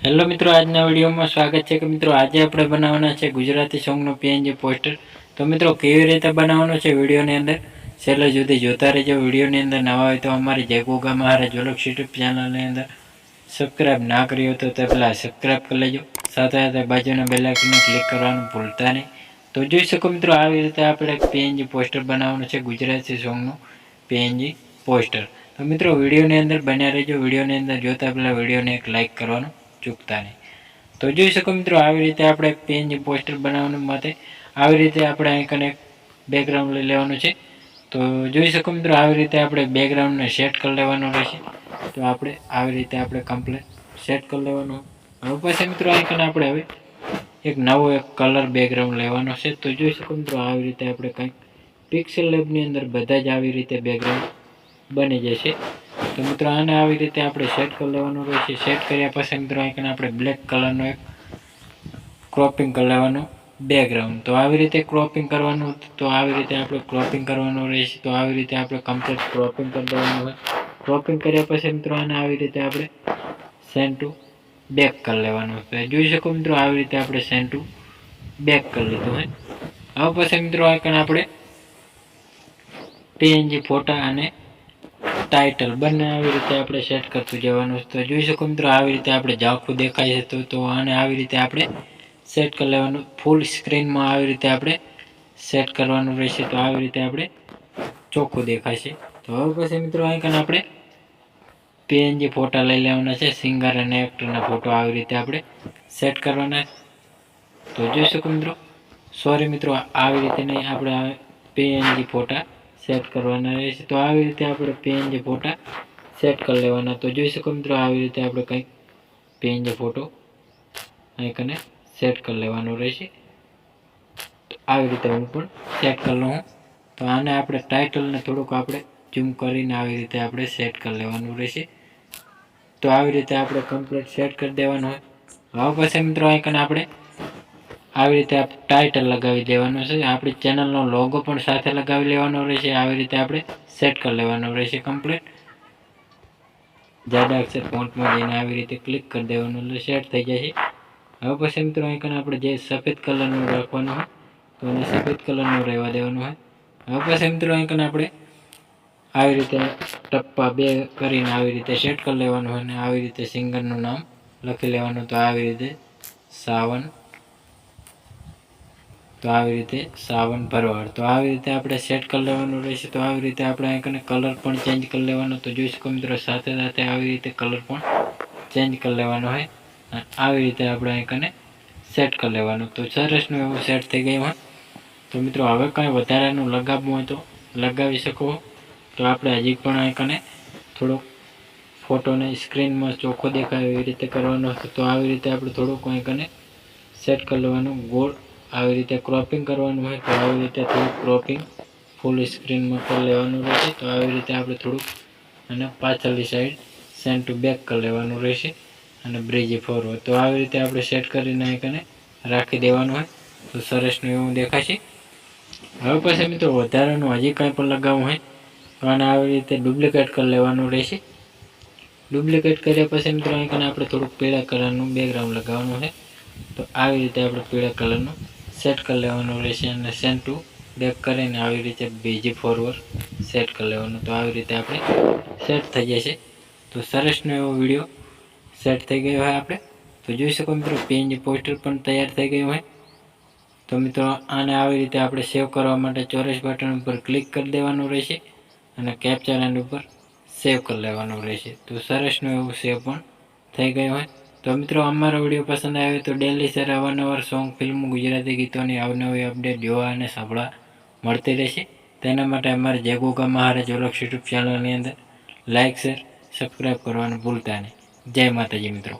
Hello મિત્રો, આજના વિડીયોમાં સ્વાગત છે કે મિત્રો આજે આપણે બનાવવાના છે ગુજરાતી સોંગનું પીએનજી પોસ્ટર. તો મિત્રો કેવી રીતે બનાવવાનું છે વિડીયોની અંદર છેલ્લે સુધી જોતા રહેજો. વિડીયોની અંદર નવા હોય તો અમારી જય ગોગા મહારાજ વ્લોગ્સ યુટ્યુબ ચેનલની અંદર સબસ્ક્રાઈબ ના કર્યો તો તે પહેલાં સબસ્ક્રાઈબ કરી લેજો. સાથે સાથે બાજુના બેલ આઇકનને ક્લિક કરવાનું ભૂલતા નહીં. તો જોઈ શકો મિત્રો, આવી રીતે આપણે પીએનજી પોસ્ટર બનાવવાનું છે ગુજરાતી સોંગનું પીએનજી પોસ્ટર. તો મિત્રો વિડીયોની અંદર બન્યા રહેજો. વિડીયોની અંદર જોતા પહેલાં વિડીયોને એક લાઇક કરવાનું ચૂકતા નહીં. તો જોઈ શકો મિત્રો, આવી રીતે આપણે પીએનજી પોસ્ટર બનાવવા માટે આવી રીતે આપણે અહીં કને બેકગ્રાઉન્ડ લઈ લેવાનું છે. તો જોઈ શકો મિત્રો, આવી રીતે આપણે બેકગ્રાઉન્ડને સેટ કરી લેવાનું રહેશે. તો આપણે આવી રીતે આપણે કમ્પ્લીટ સેટ કરી લેવાનું. હવે પછી મિત્રો અહીં કને આપણે હવે એક નવો એક કલર બેકગ્રાઉન્ડ લેવાનો છે. તો જોઈ શકો મિત્રો, આવી રીતે આપણે કંઈક પિક્સેલ લેબની અંદર બધા જ આવી રીતે બેકગ્રાઉન્ડ બની જશે. તો મિત્રો આને આવી રીતે આપણે સેટ કરી લેવાનું રહેશે. સેટ કર્યા પછી મિત્રો અહીં આપણે બ્લેક કલરનો એક ક્રોપિંગ કરી લેવાનું બેકગ્રાઉન્ડ. તો આવી રીતે ક્રોપિંગ કરવાનું. તો આવી રીતે આપણે ક્રોપિંગ કરવાનું રહેશે. તો આવી રીતે આપણે કમ્પ્લીટ ક્રોપિંગ કરી દેવાનું હોય. ક્રોપિંગ કર્યા પછી મિત્રો આને આવી રીતે આપણે સેન્ડ ટુ બેક કરી લેવાનું. તો જોઈ શકો મિત્રો, આવી રીતે આપણે સેન્ડ ટુ બેક કરી લીધું હોય. હવે પછી મિત્રો આપણે પીએનજી ફોટા અને ટાઇટલ બંને આવી રીતે આપણે સેટ કરતું જવાનું. તો જોઈ શકો મિત્રો, આવી રીતે આપણે ઝાંખું દેખાય છે તો આને આવી રીતે આપણે સેટ કરી લેવાનું. ફૂલ સ્ક્રીનમાં આવી રીતે આપણે સેટ કરવાનું રહેશે. તો આવી રીતે આપણે ચોખ્ખું દેખાશે. તો હવે પછી મિત્રો અહીં આપણે પીએનજી ફોટા લઈ લેવાના છે. સિંગર અને એક્ટરના ફોટો આવી રીતે આપણે સેટ કરવાના. તો જોઈ શકો મિત્રો, સોરી મિત્રો, આવી રીતે નહીં, આપણે પીએનજી ફોટા સેટ કરવાના રહેશે. તો આવી રીતે આપણે પીએનજી ફોટા સેટ કરી લેવાના. તો જોઈ શકો મિત્રો, આવી રીતે આપણે કંઈક પીએનજી ફોટો અહીં કને સેટ કરી લેવાનો રહેશે. તો આવી રીતે હું પણ સેટ કરી લઉં. તો આને આપણે ટાઇટલને થોડુંક આપણે ઝૂમ કરીને આવી રીતે આપણે સેટ કરી લેવાનું રહેશે. તો આવી રીતે આપણે કમ્પ્લીટ સેટ કરી દેવાનું હોય. હવે પછી મિત્રો અહીં આપણે આવી રીતે ટાઇટલ લગાવી દેવાનું છે. આપણી ચેનલનો લોગો પણ સાથે લગાવી લેવાનો રહેશે. આવી રીતે આપણે સેટ કરી લેવાનો રહેશે કમ્પ્લીટ. જાડા અક્ષર ફોન્ટમાં જઈને આવી રીતે ક્લિક કરી દેવાનું એટલે સેટ થઈ જશે. હવે પછી મિત્રો અહીં આપણે જે સફેદ કલરનું રાખવાનું હોય તો એને સફેદ કલરનું રહેવા દેવાનું હોય. હવે પછી મિત્રો અહીં આપણે આવી રીતે ટપ્પા બે કરીને આવી રીતે સેટ કરી લેવાનું હોય. અને આવી રીતે સિંગરનું નામ લખી લેવાનું. તો આવી રીતે સાવન. તો આવી રીતે સાવન ભરવાડ. તો આવી રીતે આપણે સેટ કરી લેવાનું રહેશે. તો આવી રીતે આપણે અહીં કલર પણ ચેન્જ કરી લેવાનો. તો જોઈ શકો મિત્રો, સાથે સાથે આવી રીતે કલર પણ ચેન્જ કરી લેવાનો હોય. અને આવી રીતે આપણે અહીં સેટ કરી લેવાનું. તો સરસનું એવું સેટ થઈ ગયું હોય. તો મિત્રો હવે કાંઈ વધારાનું લગાવવું હોય તો લગાવી શકો. તો આપણે હજી પણ અહીં થોડોક ફોટોને સ્ક્રીનમાં ચોખ્ખો દેખાય એવી રીતે કરવાનો. તો આવી રીતે આપણે થોડુંક અહીં સેટ કરી લેવાનું. ગોળ આવી રીતે ક્રોપિંગ કરવાનું હોય. તો આવી રીતે થોડુંક ક્રોપિંગ ફૂલ સ્ક્રીનમાં કરી લેવાનું રહેશે. તો આવી રીતે આપણે થોડુંક અને પાછળની સાઈડ સેન્ડ ટુ બેક કરી લેવાનું રહેશે. અને બ્રિજ ફોરવર્ડ. તો આવી રીતે આપણે સેટ કરીને અહીં રાખી દેવાનું હોય. તો સરસનું એવું દેખાશે. હવે પછી મિત્રો વધારાનું હજી કાંઈ પણ લગાવવું હોય તો આને આવી રીતે ડુપ્લિકેટ કરી લેવાનું રહેશે. ડુપ્લિકેટ કર્યા પછી મિત્રો અહીં આપણે થોડુંક પીળા કલરનું બેકગ્રાઉન્ડ લગાવવાનું છે. તો આવી રીતે આપણે પીળા કલરનું સેટ કરી લેવાનું રહેશે. અને સેન્ડ ટુ બેક કરીને આવી રીતે બીજી ફોરવર્ડ સેટ કરી લેવાનું. તો આવી રીતે આપણે સેટ થઈ જશે. તો સરસનો એવો વિડીયો સેટ થઈ ગયો હોય આપણે. તો જોઈ શકો મિત્રો, પીએનજી પોસ્ટર પણ તૈયાર થઈ ગયું હોય. તો મિત્રો આને આવી રીતે આપણે સેવ કરવા માટે ચોરસ બટન ઉપર ક્લિક કરી દેવાનું રહેશે. અને કેપ્ચર એન્ડ ઉપર સેવ કરી લેવાનું રહેશે. તો સરસનું એવું સેવ પણ થઈ ગયું હોય. તો મિત્રો અમારો વિડીયો પસંદ આવ્યો તો ડેલી સર અવારનવાર સોંગ, ફિલ્મ, ગુજરાતી ગીતોની અવનવી અપડેટ જોવા અને સાંભળવા મળતી રહેશે. તેના માટે અમારે જય ગોગા મહારાજ વ્લોગ્સ યુટ્યુબ ચેનલની અંદર લાઇક, શેર, સબસ્ક્રાઈબ કરવાનું ભૂલતા નહીં. જય માતાજી મિત્રો.